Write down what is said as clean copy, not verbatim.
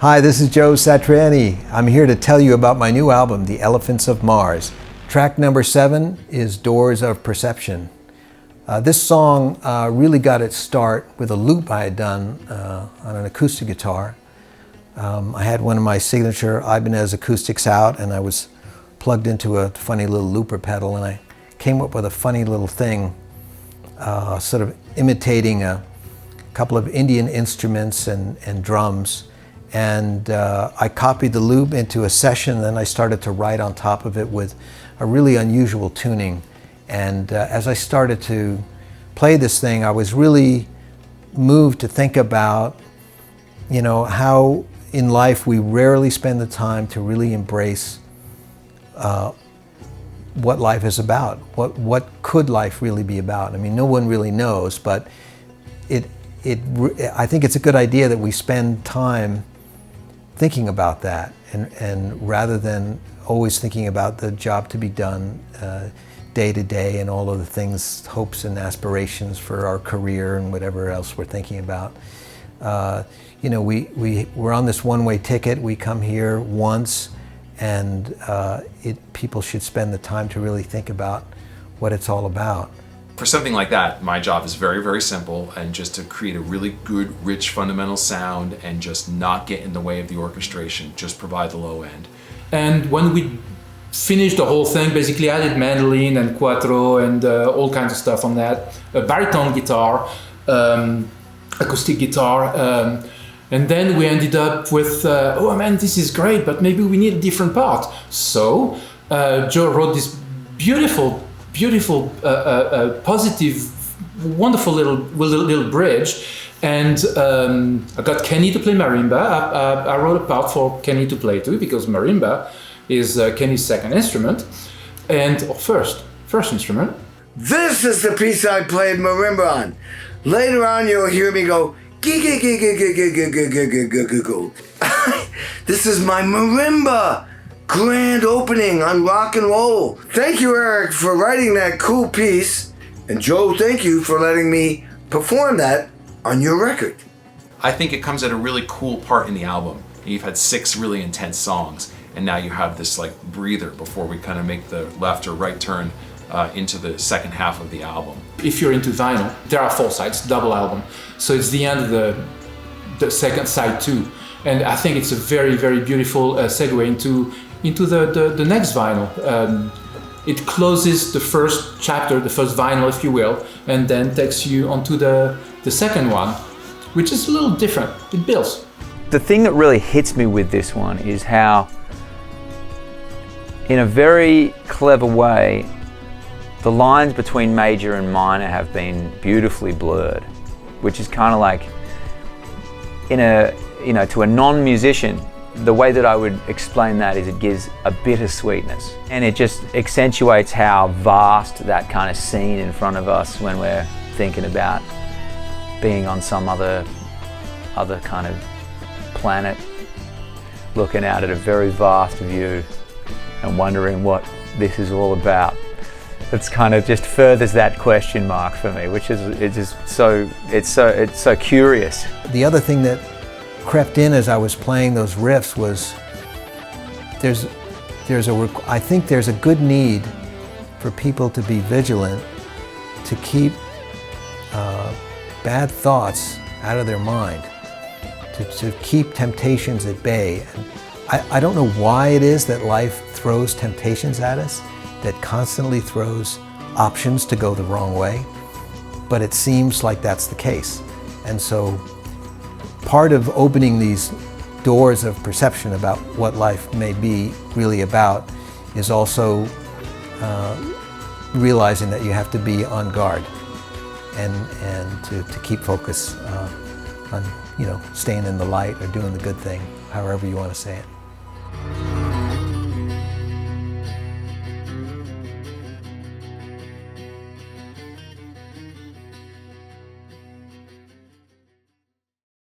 Hi, this is Joe Satriani. I'm here to tell you about my new album, The Elephants of Mars. Track number 7 is Doors of Perception. This song really got its start with a loop I had done on an acoustic guitar. I had one of my signature Ibanez acoustics out, and I was plugged into a funny little looper pedal, and I came up with a funny little thing, sort of imitating a couple of Indian instruments and drums. And I copied the loop into a session, and then I started to write on top of it with a really unusual tuning. And as I started to play this thing, I was really moved to think about, you know, how in life we rarely spend the time to really embrace what life is about. What could life really be about? I mean, no one really knows, but I think it's a good idea that we spend time thinking about that, and rather than always thinking about the job to be done day to day and all of the things, hopes and aspirations for our career and whatever else we're thinking about. You know, we're on this one-way ticket. We come here once, and people should spend the time to really think about what it's all about. For something like that, my job is very, very simple, and just to create a really good, rich, fundamental sound and just not get in the way of the orchestration, just provide the low end. And when we finished the whole thing, basically I did mandolin and quattro and all kinds of stuff on that, a baritone guitar, acoustic guitar, and then we ended up with, oh man, this is great, but maybe we need a different part. So Joe wrote this beautiful, positive, wonderful little bridge, and I got Kenny to play marimba. I wrote a part for Kenny to play too, because marimba is Kenny's second instrument, or first instrument. This is the piece I played marimba on. Later on, you'll hear me go gee gee gee gee gee gee gee gee gee gee gee gee. This is my marimba grand opening on rock and roll. Thank you, Eric, for writing that cool piece. And Joe, thank you for letting me perform that on your record. I think it comes at a really cool part in the album. You've had 6 really intense songs, and now you have this like breather before we kind of make the left or right turn into the second half of the album. If you're into vinyl, there are 4 sides, double album. So it's the end of the second side too. And I think it's a very, very beautiful segue into the next vinyl. It closes the first chapter, the first vinyl, if you will, and then takes you onto the second one, which is a little different. It builds. The thing that really hits me with this one is how, in a very clever way, the lines between major and minor have been beautifully blurred, which is kind of like, to a non-musician, the way that I would explain that is it gives a bittersweetness, and it just accentuates how vast that kind of scene in front of us when we're thinking about being on some other kind of planet, looking out at a very vast view and wondering what this is all about. It's kind of just furthers that question mark for me, which is so curious. The other thing that crept in as I was playing those riffs was I think there's a good need for people to be vigilant, to keep bad thoughts out of their mind, to keep temptations at bay. And I don't know why it is that life throws temptations at us, that constantly throws options to go the wrong way, but it seems like that's the case. And so part of opening these doors of perception about what life may be really about is also realizing that you have to be on guard and to keep focus on, staying in the light or doing the good thing, however you want to say it.